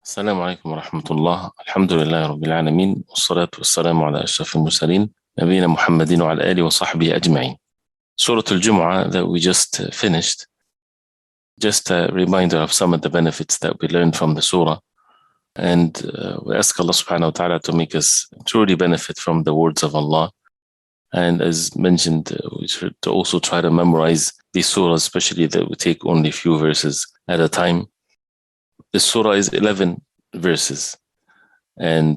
السلام عليكم ورحمة الله. الحمد لله رب العالمين، والصلاة والسلام على أشرف المرسلين نبينا محمد وعلى آله وصحبه أجمعين. Surah Al-Jumu'ah that we just finished, just a reminder of some of the benefits that we learned from the surah. And we ask Allah subhanahu wa ta'ala to make us truly benefit from the words of Allah. And as mentioned, we should also try to memorize these surahs, especially that we take only a few verses at a time. The surah is 11 verses, and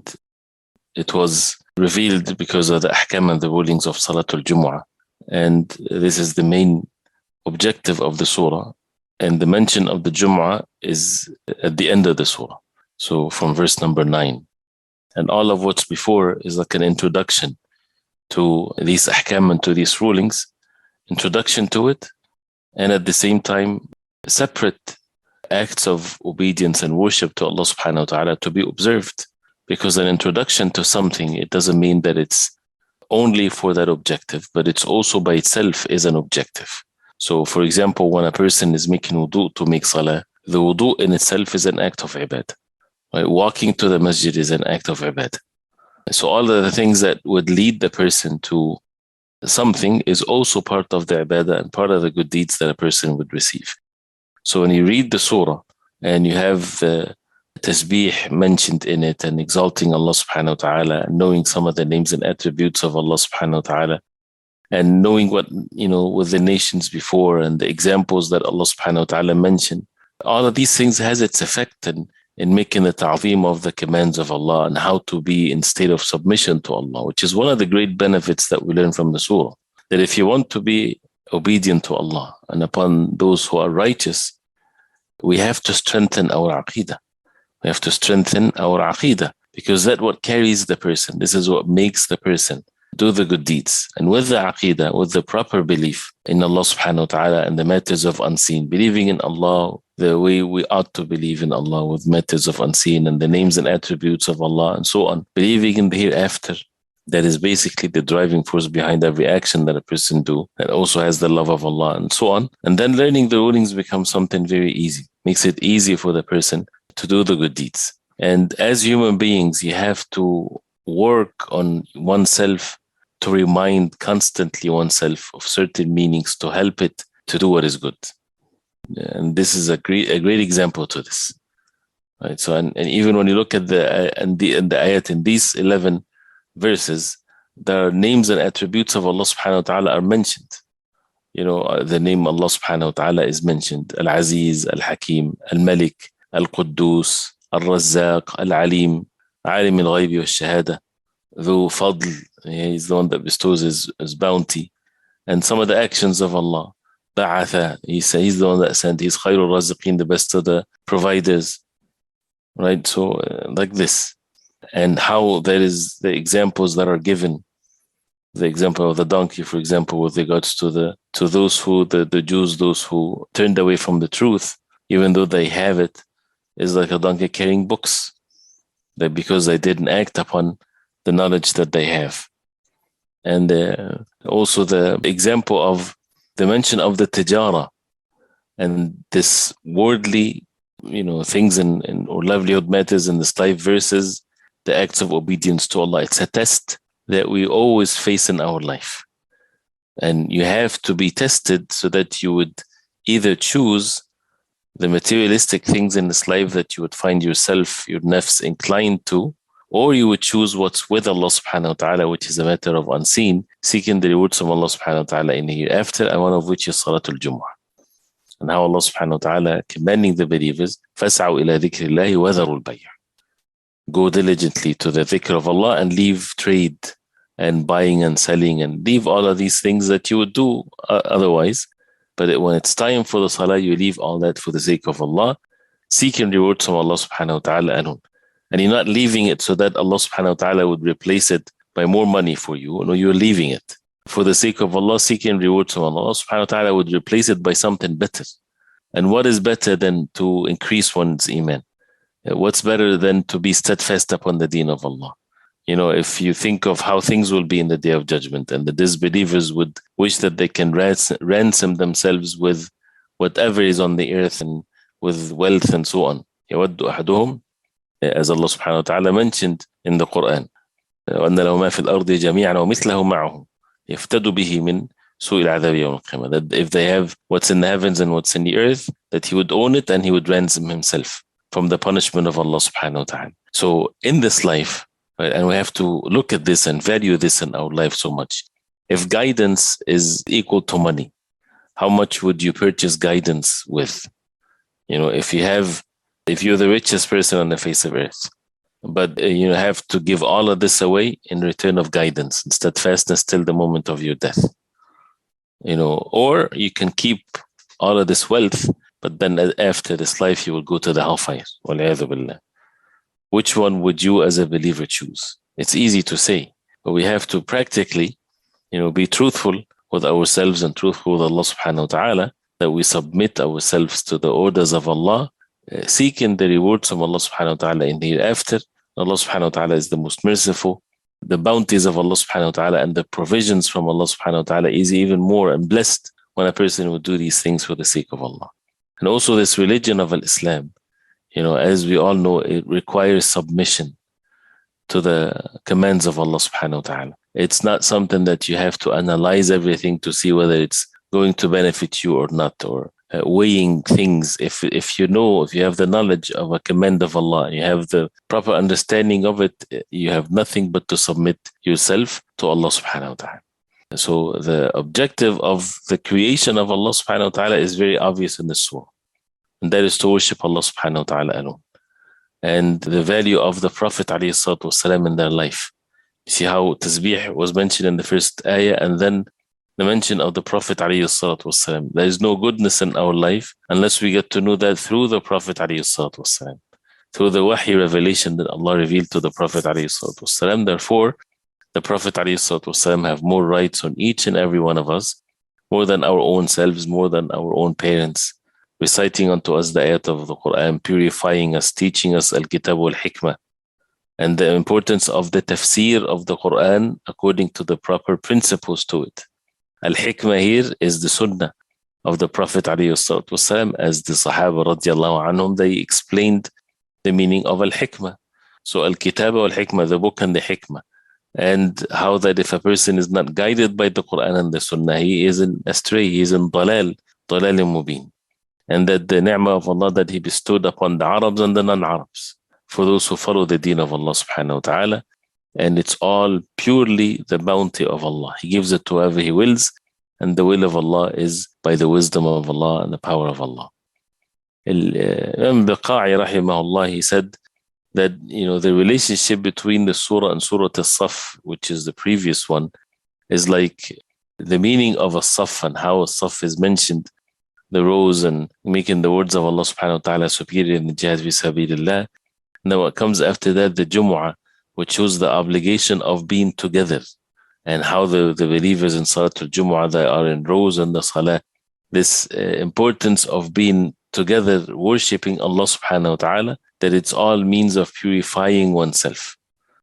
it was revealed because of the ahkam and the rulings of Salatul Jumu'ah. And this is the main objective of the surah. And the mention of the Jumu'ah is at the end of the surah. So from verse number 9. And all of what's before is like an introduction to these ahkam and to these rulings, introduction to it, and at the same time, separate acts of obedience and worship to Allah subhanahu wa ta'ala to be observed. Because an introduction to something, it doesn't mean that it's only for that objective, but it's also by itself is an objective. So for example, when a person is making wudu to make salah, the wudu in itself is an act of ibadah. Right? Walking to the masjid is an act of ibadah. So all of the things that would lead the person to something is also part of the ibadah and part of the good deeds that a person would receive. So when you read the surah and you have the tasbih mentioned in it and exalting Allah subhanahu wa ta'ala, and knowing some of the names and attributes of Allah subhanahu wa ta'ala, and knowing what, with the nations before and the examples that Allah subhanahu wa ta'ala mentioned, all of these things has its effect in making the ta'zeem of the commands of Allah and how to be in state of submission to Allah, which is one of the great benefits that we learn from the surah. That if you want to be obedient to Allah and upon those who are righteous, we have to strengthen our aqeedah. We have to strengthen our aqeedah because that's what carries the person. This is what makes the person do the good deeds. And with the aqeedah, with the proper belief in Allah subhanahu wa ta'ala and the matters of unseen, believing in Allah the way we ought to believe in Allah with matters of unseen and the names and attributes of Allah and so on, believing in the hereafter, that is basically the driving force behind every action that a person do, that also has the love of Allah and so on. And then learning the rulings becomes something very easy, makes it easy for the person to do the good deeds. And as human beings, you have to work on oneself to remind constantly oneself of certain meanings to help it to do what is good. And this is a great example to this. Right? So, and even when you look at the ayat in these 11 verses, the names and attributes of Allah subhanahu wa ta'ala are mentioned. The name Allah subhanahu wa ta'ala is mentioned. Al-Aziz, Al-Hakim, Al-Malik, Al-Quddus, Al-Razzaq, Al-Alim, Alim al-Ghaybi wal-Shahada, Dhu Fadl, he is the one that bestows his bounty. And some of the actions of Allah, Ba'atha, he's the one that sent, he's Khairul Raziqeen, the best of the providers. Right? So like this. And how there is the examples that are given. The example of the donkey, for example, with regards to those who, the Jews, those who turned away from the truth, even though they have it, is like a donkey carrying books. That because they didn't act upon the knowledge that they have. And also the example of the mention of the tijara and this worldly, things or livelihood matters in the 5 verses, the acts of obedience to Allah. It's a test that we always face in our life. And you have to be tested so that you would either choose the materialistic things in this life that you would find yourself, your nafs inclined to, or you would choose what's with Allah subhanahu wa ta'ala, which is a matter of unseen, seeking the rewards of Allah subhanahu wa ta'ala in the hereafter, and one of which is Salatul Jumu'ah. And how Allah subhanahu wa ta'ala commanding the believers, فَاسْعَوْا إِلَى ذِكْرِ اللَّهِ وَذَرُوا الْبَيْعَ. Go diligently to the dhikr of Allah and leave trade and buying and selling and leave all of these things that you would do otherwise. But when it's time for the salah, you leave all that for the sake of Allah, seeking rewards from Allah subhanahu wa ta'ala. And you're not leaving it so that Allah subhanahu wa ta'ala would replace it by more money for you. No, you're leaving it for the sake of Allah, seeking rewards from Allah. Allah subhanahu wa ta'ala would replace it by something better. And what is better than to increase one's iman? What's better than to be steadfast upon the deen of Allah? If you think of how things will be in the day of judgment, and the disbelievers would wish that they can ransom themselves with whatever is on the earth and with wealth and so on. يَوَدُّ أَحَدُهُمْ as Allah subhanahu wa ta'ala mentioned in the Quran. وَأَنَّ لَهُ مَا فِي الْأَرْضِ جَمِيعًا وَمِثْلَهُ مَعَهُ يَفْتَدُ بِهِ مِنْ سُوءِ الْعَذَابِ يَوْمِ الْقِيَامَةِ. That if they have what's in the heavens and what's in the earth, that he would own it and he would ransom himself from the punishment of Allah subhanahu wa ta'ala. So in this life, right, and we have to look at this and value this in our life so much. If guidance is equal to money, how much would you purchase guidance with? If you're the richest person on the face of earth, but you have to give all of this away in return of guidance and steadfastness till the moment of your death. Or you can keep all of this wealth, but then after this life you will go to the hellfire. Which one would you as a believer choose? It's easy to say, but we have to practically, be truthful with ourselves and truthful with Allah subhanahu wa ta'ala, that we submit ourselves to the orders of Allah, seeking the rewards from Allah subhanahu wa ta'ala in the hereafter. Allah subhanahu wa ta'ala is the most merciful. The bounties of Allah subhanahu wa ta'ala and the provisions from Allah subhanahu wa ta'ala is even more and blessed when a person would do these things for the sake of Allah. And also this religion of Islam, as we all know, it requires submission to the commands of Allah subhanahu wa ta'ala. It's not something that you have to analyze everything to see whether it's going to benefit you or not, or weighing things. If you have the knowledge of a command of Allah, you have the proper understanding of it, you have nothing but to submit yourself to Allah subhanahu wa ta'ala. So the objective of the creation of Allah subhanahu wa ta'ala is very obvious in the surah. And that is to worship Allah subhanahu wa ta'ala alone. And the value of the Prophet alayhi salatu wasalam in their life. You see how tasbih was mentioned in the first ayah, and then the mention of the Prophet alayhi salatu wasalam. There is no goodness in our life unless we get to know that through the Prophet alayhi salatu wasalam, through the wahi revelation that Allah revealed to the Prophet alayhi salatu wasalam. Therefore, the Prophet alayhi salatu wasalam have more rights on each and every one of us, more than our own selves, more than our own parents, reciting unto us the ayat of the Quran, purifying us, teaching us al-kitab wal-hikmah, and the importance of the tafseer of the Quran according to the proper principles to it. Al-hikmah here is the sunnah of the Prophet ﷺ, as the Sahaba radiallahu anhum, they explained the meaning of al-hikmah. So al-kitab wal-hikmah, the book and the hikmah, and how that if a person is not guided by the Quran and the sunnah, he is in astray, he is in dalal mubin. And that the ni'mah of Allah that he bestowed upon the Arabs and the non-Arabs, for those who follow the deen of Allah subhanahu wa ta'ala. And it's all purely the bounty of Allah. He gives it to whoever He wills, and the will of Allah is by the wisdom of Allah and the power of Allah. Imam Biqa'i rahimahullah, he said that the relationship between the surah and Surah As-Saff, which is the previous one, is like the meaning of a Saff and how a Saff is mentioned, the rows, and making the words of Allah subhanahu wa ta'ala superior in the jihad fi sabilillah. Now what comes after that, the Jumu'ah, which shows the obligation of being together, and how the believers in Salatul Jumu'ah, they are in rows in the Salah. This importance of being together, worshipping Allah subhanahu wa ta'ala, that it's all means of purifying oneself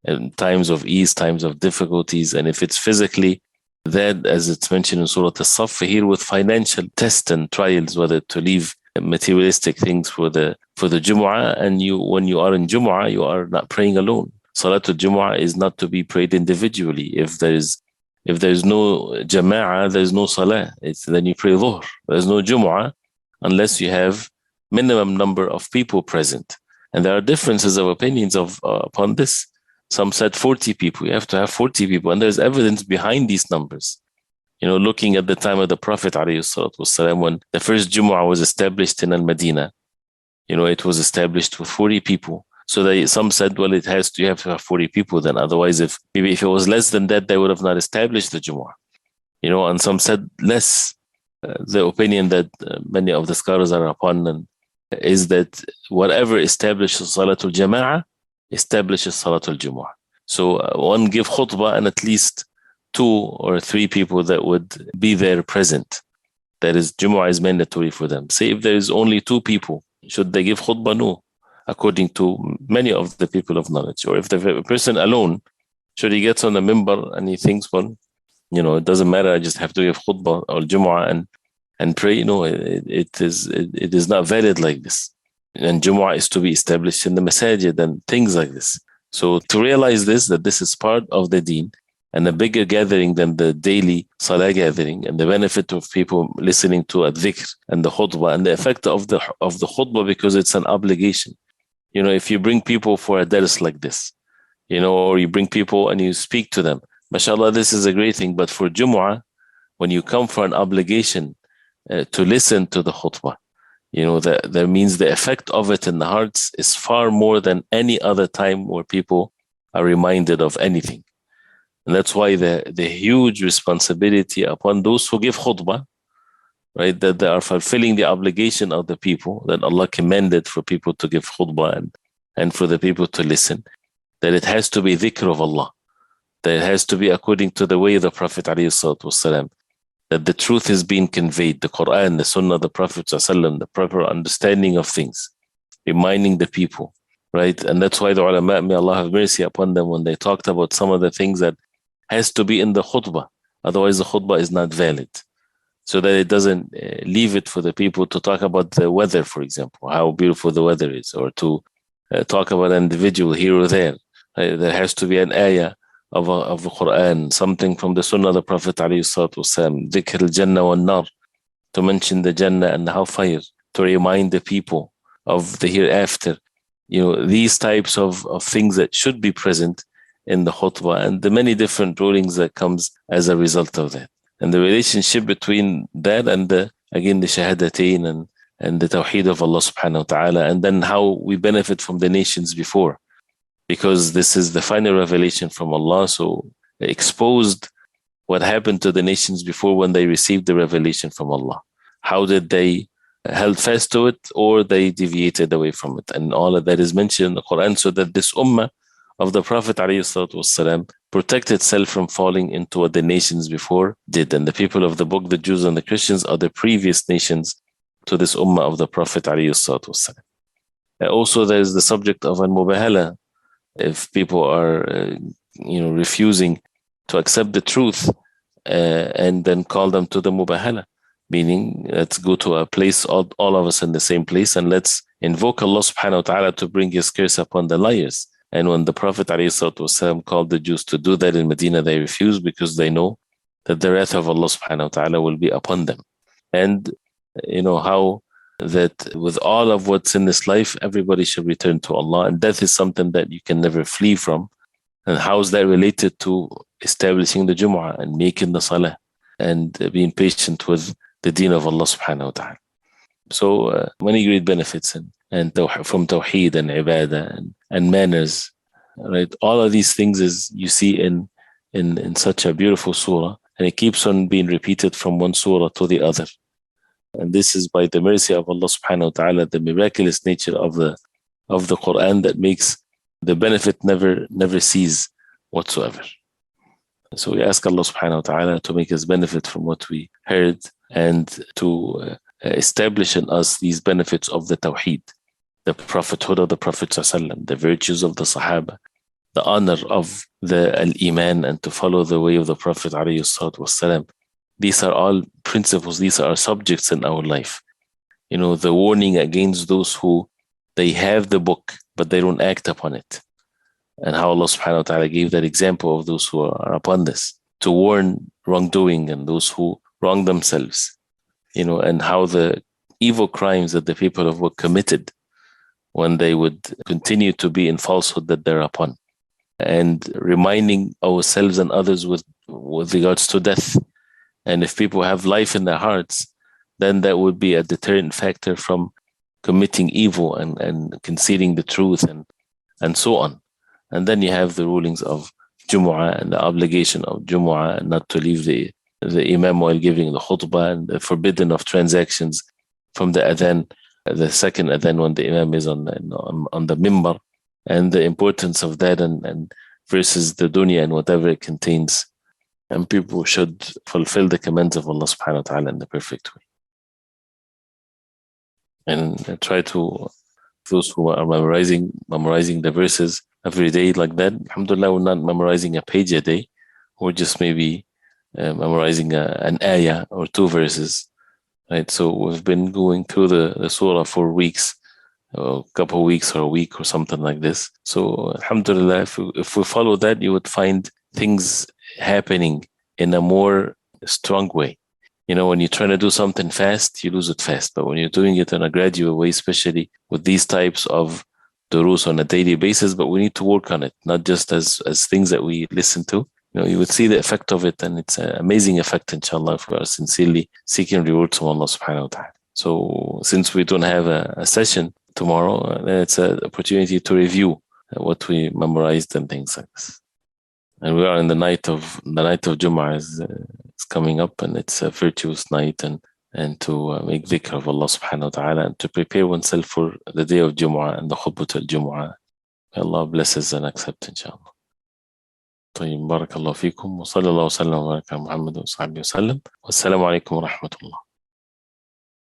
in times of ease, times of difficulties. And if it's physically, that, as it's mentioned in Surah As-Saff here, with financial tests and trials, whether to leave materialistic things for the Jumu'ah, and when you are in Jumu'ah, you are not praying alone. Salatul Jumu'ah is not to be prayed individually. If there is no Jama'ah, there is no Salah. Then you pray Dhuhr. There is no Jumu'ah unless you have minimum number of people present. And there are differences of opinions upon this. Some said 40 people. You have to have 40 people. And there's evidence behind these numbers. Looking at the time of the Prophet ﷺ, when the first Jumu'ah was established in Al-Madinah, it was established with 40 people. So some said, well, you have to have 40 people then. Otherwise, if it was less than that, they would have not established the Jumu'ah. And some said less. The opinion that many of the scholars are upon is that whatever establishes Salatul Jama'ah establishes Salatul Jumu'ah. So one give khutbah and at least 2 or 3 people that would be there present. That is, Jumu'ah is mandatory for them. Say if there is only 2 people, should they give khutbah? No, according to many of the people of knowledge. Or if the person alone, should he gets on the minbar and he thinks, well, it doesn't matter, I just have to give khutbah or Jumu'ah and pray. No, it is not valid like this. And Jumu'ah is to be established in the masajid and things like this. So to realize this, that this is part of the deen and a bigger gathering than the daily salah gathering, and the benefit of people listening to a dhikr and the khutbah and the effect of the khutbah, because it's an obligation. If you bring people for a dars like this, or you bring people and you speak to them, mashallah, this is a great thing. But for Jumu'ah, when you come for an obligation to listen to the khutbah, that means the effect of it in the hearts is far more than any other time where people are reminded of anything. And that's why the huge responsibility upon those who give khutbah, right, that they are fulfilling the obligation of the people that Allah commanded for people to give khutbah and for the people to listen, that it has to be dhikr of Allah, that it has to be according to the way of the Prophet ﷺ, that the truth is being conveyed, the Quran, the Sunnah of the Prophet ﷺ, the proper understanding of things, reminding the people, right? And that's why the ulama, may Allah have mercy upon them, when they talked about some of the things that has to be in the khutbah, otherwise the khutbah is not valid, so that it doesn't leave it for the people to talk about the weather, for example, how beautiful the weather is, or to talk about an individual here or there. There has to be an ayah of the Quran, something from the Sunnah of the Prophet ﷺ, dhikr al-Jannah wal-Nar, to mention the Jannah and the hellfire, to remind the people of the hereafter. These types of things that should be present in the khutbah, and the many different rulings that comes as a result of that. And the relationship between that and the shahadatain and the tawheed of Allah subhanahu wa ta'ala, and then how we benefit from the nations before. Because this is the final revelation from Allah, so it exposed what happened to the nations before when they received the revelation from Allah. How did they held fast to it, or they deviated away from it? And all of that is mentioned in the Quran, so that this ummah of the Prophet ﷺ protect itself from falling into what the nations before did. And the people of the book, the Jews and the Christians, are the previous nations to this ummah of the Prophet ﷺ. Also, there is the subject of al-mubahala. If people are refusing to accept the truth and then call them to the mubahala, meaning let's go to a place, all of us in the same place, and let's invoke Allah subhanahu wa ta'ala to bring his curse upon the liars. And when the Prophet ﷺ called the Jews to do that in Medina, they refused, because they know that the wrath of Allah subhanahu wa ta'ala will be upon them. And how that with all of what's in this life, everybody should return to Allah, and death is something that you can never flee from. And how is that related to establishing the Jumu'ah and making the Salah and being patient with the deen of Allah subhanahu wa ta'ala? So many great benefits and from Tawheed and Ibadah and manners, right? All of these things is you see in such a beautiful surah, and it keeps on being repeated from one surah to the other. And this is by the mercy of Allah subhanahu wa ta'ala, the miraculous nature of the Quran, that makes the benefit never cease whatsoever. So we ask Allah subhanahu wa ta'ala to make us benefit from what we heard, and to establish in us these benefits of the Tawheed, the prophethood of the Prophet ﷺ, the virtues of the Sahaba, the honor of the Al-Iman, and to follow the way of the Prophet ﷺ. These are all principles, these are subjects in our life. The warning against those who they have the book, but they don't act upon it. And how Allah subhanahu wa ta'ala gave that example of those who are upon this, to warn wrongdoing and those who wrong themselves. And how the evil crimes that the people of book committed when they would continue to be in falsehood that they're upon. And reminding ourselves and others with regards to death. And if people have life in their hearts, then that would be a deterrent factor from committing evil and concealing the truth and so on. And then you have the rulings of Jumu'ah and the obligation of Jumu'ah, and not to leave the Imam while giving the khutbah, and the forbidden of transactions from the adhan, the second adhan when the Imam is on the mimbar, and the importance of that and versus the dunya and whatever it contains. And people should fulfill the commands of Allah subhanahu wa ta'ala in the perfect way. And try to, those who are memorizing the verses every day like that, alhamdulillah, we're not memorizing a page a day. We're just maybe memorizing an ayah or two verses, right? So we've been going through the surah for weeks, a couple of weeks or a week or something like this. So alhamdulillah, if we follow that, you would find things happening in a more strong way. You know, when you're trying to do something fast, you lose it fast. But when you're doing it in a gradual way, especially with these types of durus on a daily basis, but we need to work on it, not just as things that we listen to. You know, you would see the effect of it, and it's an amazing effect, inshallah, if we are sincerely seeking rewards from Allah subhanahu wa ta'ala. So since we don't have a session tomorrow, it's an opportunity to review what we memorized and things like this. And we are in the night of Jumu'ah is coming up, and it's a virtuous night, and to make dhikr of Allah subhanahu wa ta'ala, and to prepare oneself for the day of Jumu'ah and the khutbah al-Jumu'ah. May Allah bless us and accept, inshallah. طيب بارك الله فيكم وصلى الله وسلم وبارك على محمد وصحبه وسلم والسلام عليكم ورحمة الله.